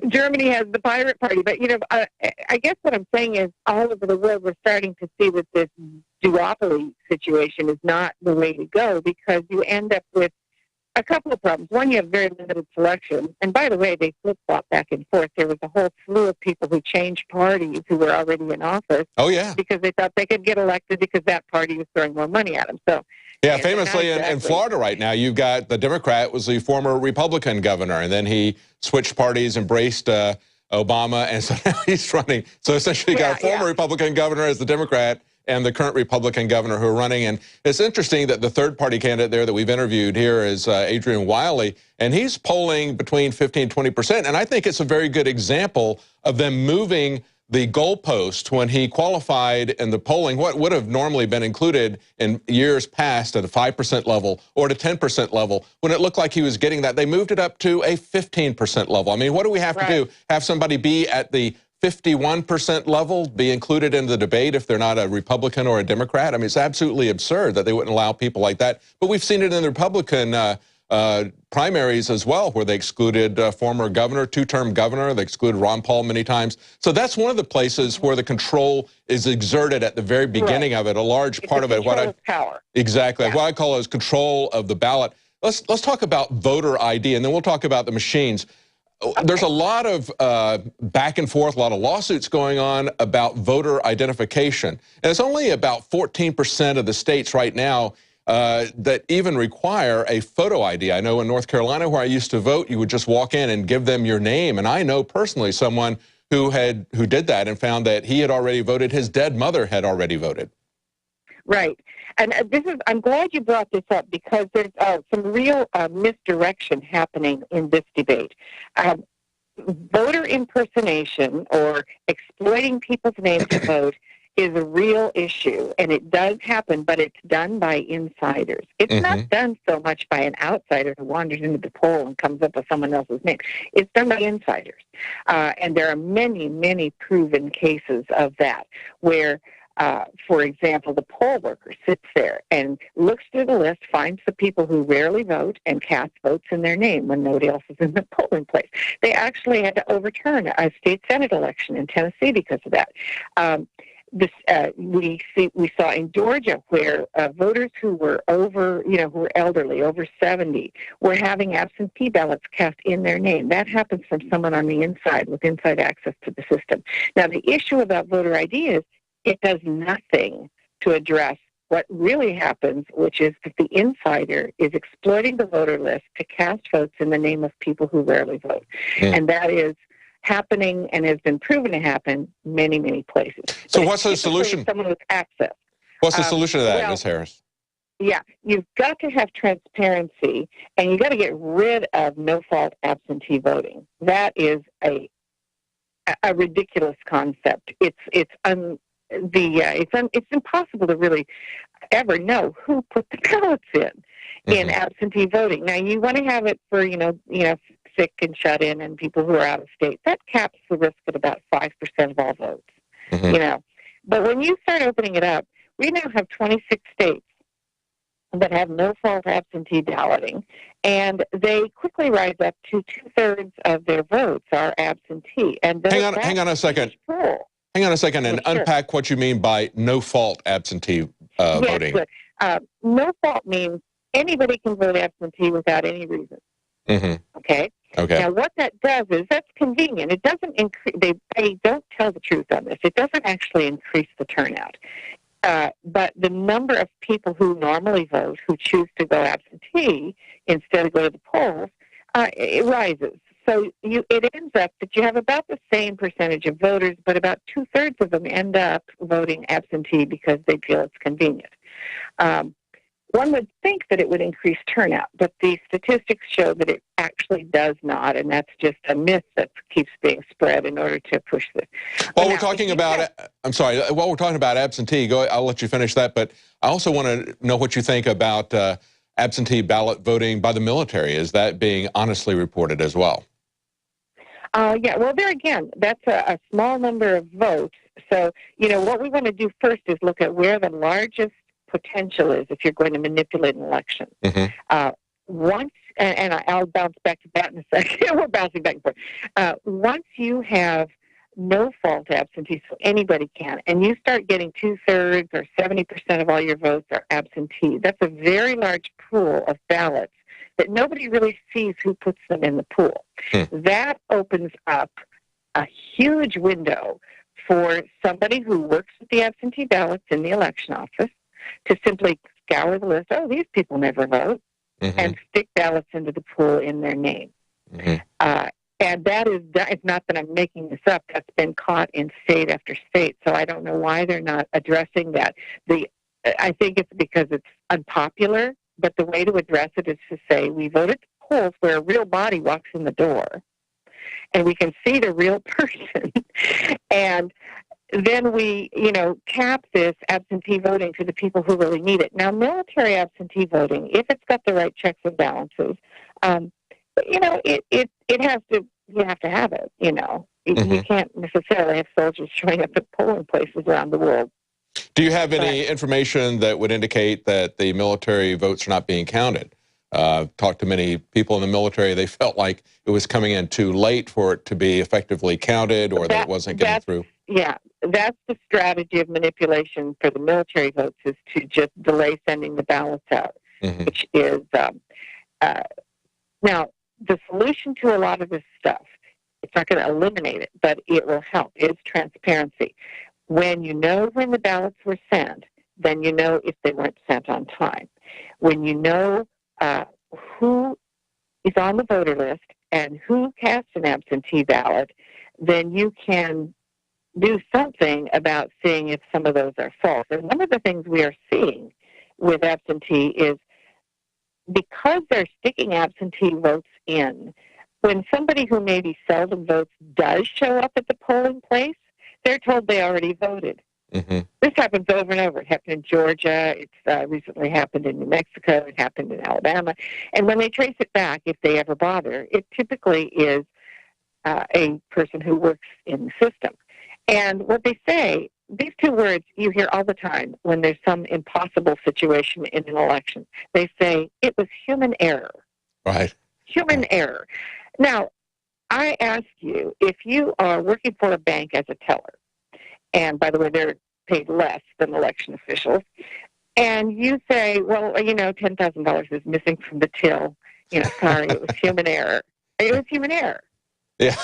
Germany has the pirate party. But, I guess what I'm saying is all over the world we're starting to see that this duopoly situation is not the way to go, because you end up with a couple of problems. One, you have very limited selection. And by the way, they flip-flop back and forth. There was a whole slew of people who changed parties who were already in office. Oh, yeah. Because they thought they could get elected because that party was throwing more money at them. So, yeah, famously in Florida right now, you've got the Democrat was the former Republican governor, and then he switched parties, embraced Obama, and so now he's running. So essentially, you got a former Republican governor as the Democrat, and the current Republican governor who are running. And it's interesting that the third-party candidate there that we've interviewed here is Adrian Wiley, and he's polling between 15 and 20%. And I think it's a very good example of them moving the goalpost when he qualified in the polling. What would have normally been included in years past at a 5% level or at a 10% level, when it looked like he was getting that, they moved it up to a 15% level. I mean, what do we have to do? Have somebody be at the 51% level, be included in the debate if they're not a Republican or a Democrat? I mean, it's absolutely absurd that they wouldn't allow people like that. But we've seen it in the Republican primaries as well, where they excluded former governor, two-term governor. They excluded Ron Paul many times. So that's one of the places where the control is exerted at the very beginning of it. A large part of it, power. Exactly. What I call is control of the ballot. Let's talk about voter ID, and then we'll talk about the machines. There's a lot of back and forth, a lot of lawsuits going on about voter identification. And it's only about 14% of the states right now that even require a photo ID. I know in North Carolina, where I used to vote, you would just walk in and give them your name. And I know personally someone who did that and found that he had already voted. His dead mother had already voted. Right. And I'm glad you brought this up, because there's some real misdirection happening in this debate. Voter impersonation, or exploiting people's names to vote, is a real issue, and it does happen, but it's done by insiders. It's not done so much by an outsider who wanders into the poll and comes up with someone else's name. It's done by insiders. And there are many, many proven cases of that, where for example, the poll worker sits there and looks through the list, finds the people who rarely vote, and casts votes in their name when nobody else is in the polling place. They actually had to overturn a state senate election in Tennessee because of that. We saw in Georgia where voters who were over, who were elderly, over 70, were having absentee ballots cast in their name. That happens from someone on the inside with inside access to the system. Now, the issue about voter ID is it does nothing to address what really happens, which is that the insider is exploiting the voter list to cast votes in the name of people who rarely vote. And that is happening and has been proven to happen many, many places. So what's the solution? Someone with access. What's the solution to that, Ms. Harris? Yeah, you've got to have transparency, and you've got to get rid of no-fault absentee voting. That is a ridiculous concept. It's impossible to really ever know who put the ballots in absentee voting. Now, you want to have it for sick and shut in and people who are out of state. That caps the risk at about 5% of all votes. But when you start opening it up, we now have 26 states that have no-fault absentee balloting, and they quickly rise up to 2/3 of their votes are absentee. And hang on a second. Hang on a second and unpack what you mean by no-fault absentee voting. No-fault means anybody can vote absentee without any reason. Okay? Now, what that does is that's convenient. It doesn't increase. They don't tell the truth on this. It doesn't actually increase the turnout. But the number of people who normally vote, who choose to go absentee instead of go to the polls, it rises. So it ends up that you have about the same percentage of voters, but about 2/3 of them end up voting absentee because they feel it's convenient. One would think that it would increase turnout, but the statistics show that it actually does not, and that's just a myth that keeps being spread in order to push this. While we're talking about absentee, I'll let you finish that, but I also want to know what you think about absentee ballot voting by the military. Is that being honestly reported as well? Yeah, well, there again, that's a small number of votes. So, what we want to do first is look at where the largest potential is if you're going to manipulate an election. Once I'll bounce back to that in a second. We're bouncing back and forth. Once you have no fault absentee, so anybody can, and you start getting 2/3 or 70% of all your votes are absentee, that's a very large pool of ballots that nobody really sees who puts them in the pool. That opens up a huge window for somebody who works with the absentee ballots in the election office to simply scour the list. Oh, these people never vote, and stick ballots into the pool in their name. And that is, it's not that I'm making this up. That's been caught in state after state. So I don't know why they're not addressing that. I think it's because it's unpopular, but the way to address it is to say we vote at the polls where a real body walks in the door, and we can see the real person. And then we, cap this absentee voting to the people who really need it. Now, military absentee voting, if it's got the right checks and balances, it has to, you have to have it, You can't necessarily have soldiers showing up at polling places around the world. Do you have any information that would indicate that the military votes are not being counted? Talked to many people in the military. They felt like it was coming in too late for it to be effectively counted, or that it wasn't getting through. Yeah, that's the strategy of manipulation for the military votes, is to just delay sending the ballots out, which is now the solution to a lot of this stuff. It's not going to eliminate it, but it will help. Is transparency. When you know when the ballots were sent, then you know if they weren't sent on time. When you know who is on the voter list and who cast an absentee ballot, then you can do something about seeing if some of those are false. And one of the things we are seeing with absentee is, because they're sticking absentee votes in, when somebody who maybe seldom votes does show up at the polling place, they're told they already voted. This happens over and over. It happened in Georgia. It's recently happened in New Mexico. It happened in Alabama. And when they trace it back, if they ever bother, it typically is a person who works in the system. And what they say, these two words you hear all the time when there's some impossible situation in an election. They say, it was human error. Right. Human error. Now, I ask you, if you are working for a bank as a teller, and by the way, they're paid less than election officials, and you say, well, $10,000 is missing from the till, sorry, it was human error. It was human error. Yeah.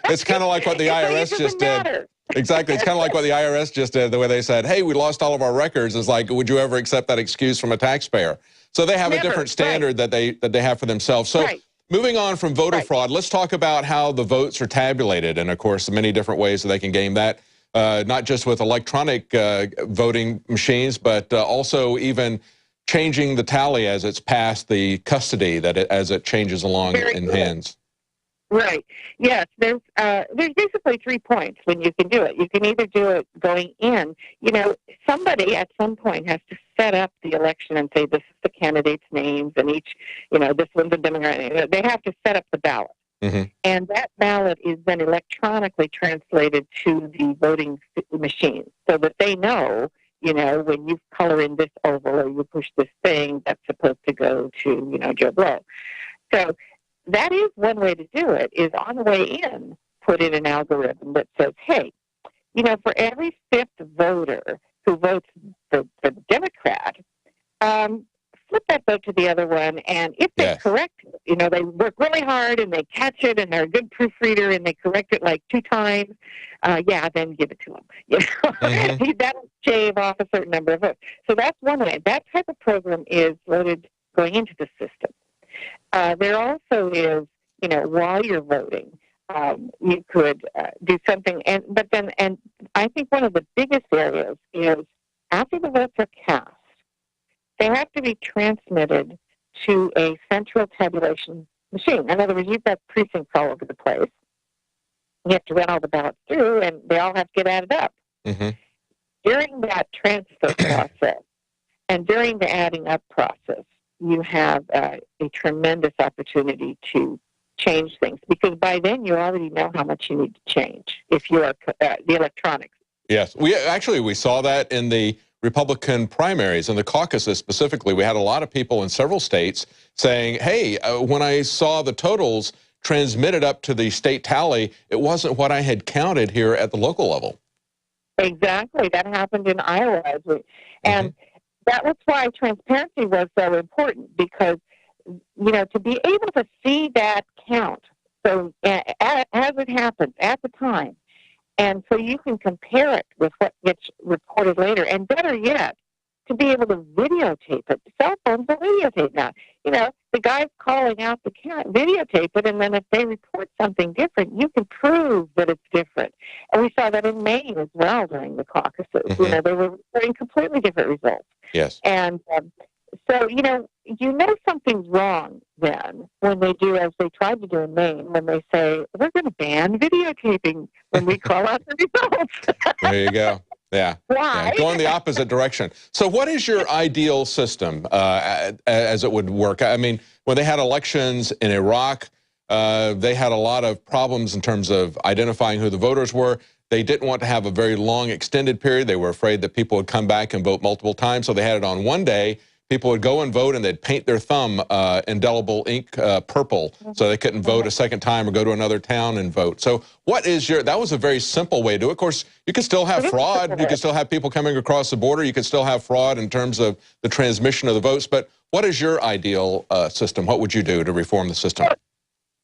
It's kind of like what the IRS just did. Exactly. It's kind of like what the IRS just did, the way they said, hey, we lost all of our records. It's like, would you ever accept that excuse from a taxpayer? So they have a different standard that they have for themselves. So moving on from voter fraud, let's talk about how the votes are tabulated. And, of course, many different ways that they can game that, not just with electronic voting machines, but also even changing the tally as it's passed the custody, as it changes along in hands. Right. Yes. There's basically 3 points when you can do it. You can either do it going in. Somebody at some point has to set up the election and say, this is the candidate's names, and each, this one's a Democrat. They have to set up the ballot. And that ballot is then electronically translated to the voting machine so that they know, when you color in this oval or you push this thing, that's supposed to go to, Joe Blow. So that is one way to do it, is on the way in, put in an algorithm that says, hey, for every 5th voter who votes for the Democrat, flip that vote to the other one, and if they correct it, they work really hard and they catch it and they're a good proofreader and they correct it like 2 times, then give it to them. That'll shave off a certain number of votes. So that's one way. That type of program is loaded going into the system. There also is, while you're voting, you could do something, but I think one of the biggest areas is, after the votes are cast, they have to be transmitted to a central tabulation machine. In other words, you've got precincts all over the place. You have to run all the ballots through, and they all have to get added up. During that transfer process and during the adding up process, you have a tremendous opportunity to change things, because by then you already know how much you need to change if you are the electronics. Yes, we saw that in the Republican primaries and the caucuses specifically, we had a lot of people in several states saying, hey, when I saw the totals transmitted up to the state tally, it wasn't what I had counted here at the local level. Exactly. That happened in Iowa. And that was why transparency was so important, because, you know, to be able to see that count, so as it happens at the time, and so you can compare it with what gets reported later, and better yet, to be able to videotape it. Cell phones will videotape now. You know, the guy's calling out the count, videotape it, and then if they report something different, you can prove that it's different. And we saw that in Maine as well during the caucuses. You know, they were reporting completely different results. Yes. And so, you know something's wrong then when they do, as they tried to do in Maine, when they say, we're going to ban videotaping when we call out the results. There you go. Yeah. Why? Yeah. Going the opposite direction. So what is your ideal system as it would work? I mean, when they had elections in Iraq, they had a lot of problems in terms of identifying who the voters were. They didn't want to have a very long extended period. They were afraid that people would come back and vote multiple times. So they had it on one day. People would go and vote, and they'd paint their thumb indelible ink purple so they couldn't vote a second time or go to another town and vote. So what is that was a very simple way to do it. Of course, you could still have fraud. You could still have people coming across the border. You could still have fraud in terms of the transmission of the votes. But what is your ideal system? What would you do to reform the system?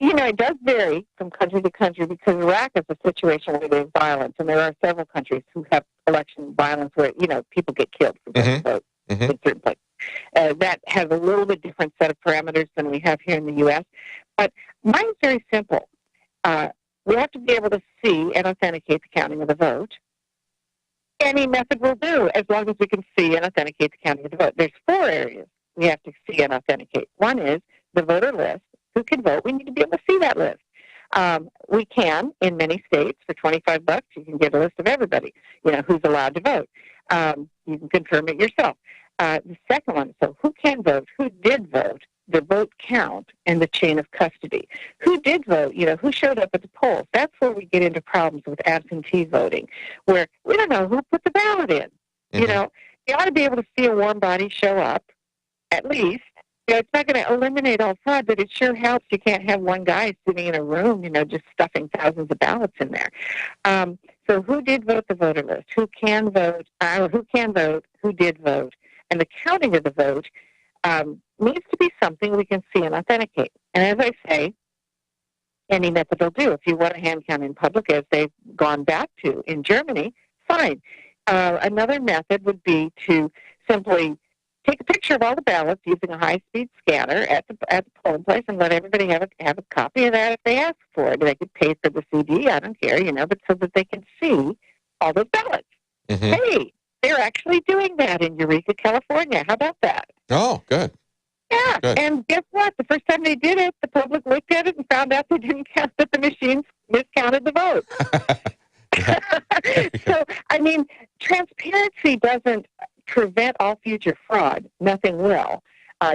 You know, it does vary from country to country, because Iraq is a situation where there's violence, and there are several countries who have election violence where, you know, people get killed for going to vote in certain places. That has a little bit different set of parameters than we have here in the U.S. But mine's very simple. We have to be able to see and authenticate the counting of the vote. Any method will do, as long as we can see and authenticate the counting of the vote. There's 4 areas we have to see and authenticate. One is the voter list. Who can vote? We need to be able to see that list. We can, in many states, for $25, you can get a list of everybody, you know, who's allowed to vote. You can confirm it yourself. The second one, so who can vote, who did vote, the vote count, and the chain of custody. Who did vote, you know, who showed up at the polls. That's where we get into problems with absentee voting, where we don't know who put the ballot in. You know, you ought to be able to see a warm body show up, at least. You know, it's not going to eliminate all fraud, but it sure helps. You can't have one guy sitting in a room, you know, just stuffing thousands of ballots in there. So who did vote the voter list? Who can vote? Who did vote? And the counting of the vote needs to be something we can see and authenticate. And as I say, any method will do. If you want a hand count in public, as they've gone back to in Germany, fine. Another method would be to simply take a picture of all the ballots using a high-speed scanner at the polling place, and let everybody have a copy of that if they ask for it. They could pay for the CD, I don't care, you know, but so that they can see all those ballots. Hey, they're actually doing that in Eureka, California. How about that? Oh, good. Yeah, good. And guess what? The first time they did it, the public looked at it and found out they didn't count, that the machines miscounted the vote. So, I mean, transparency doesn't prevent all future fraud. Nothing will.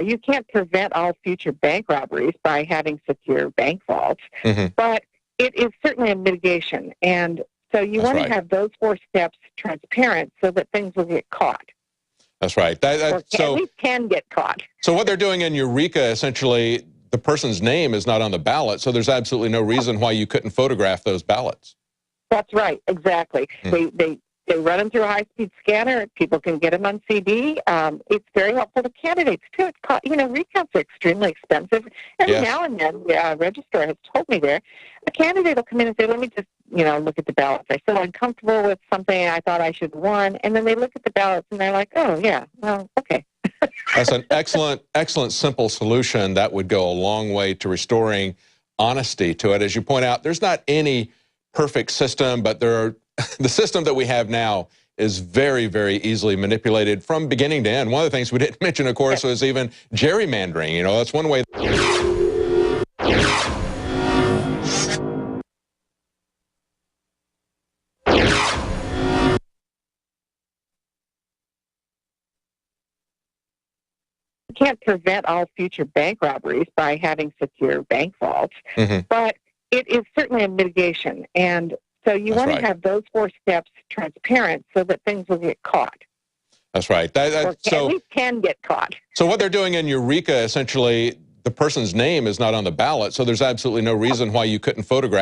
You can't prevent all future bank robberies by having secure bank vaults, but it is certainly a mitigation. And so you want to have those 4 steps transparent so that things will get caught. That's right. At least can get caught. So what they're doing in Eureka, essentially, the person's name is not on the ballot, so there's absolutely no reason why you couldn't photograph those ballots. That's right, exactly. They run them through a high-speed scanner. People can get them on CD. It's very helpful to candidates, too. You know, recounts are extremely expensive. Every now and then, the registrar has told me there, a candidate will come in and say, let me just, you know, look at the ballots. I feel uncomfortable with something I thought I should have won. And then they look at the ballots, and they're like, oh, yeah, well, okay. That's an excellent, simple solution that would go a long way to restoring honesty to it. As you point out, there's not any perfect system, but the system that we have now is very, very easily manipulated from beginning to end. One of the things we didn't mention, of course, was even gerrymandering. You know, that's one way. You can't prevent all future bank robberies by having secure bank vaults, but it is certainly a mitigation. And so you want to have those 4 steps transparent so that things will get caught. That's right. At least can get caught. So what they're doing in Eureka, essentially, the person's name is not on the ballot, so there's absolutely no reason why you couldn't photograph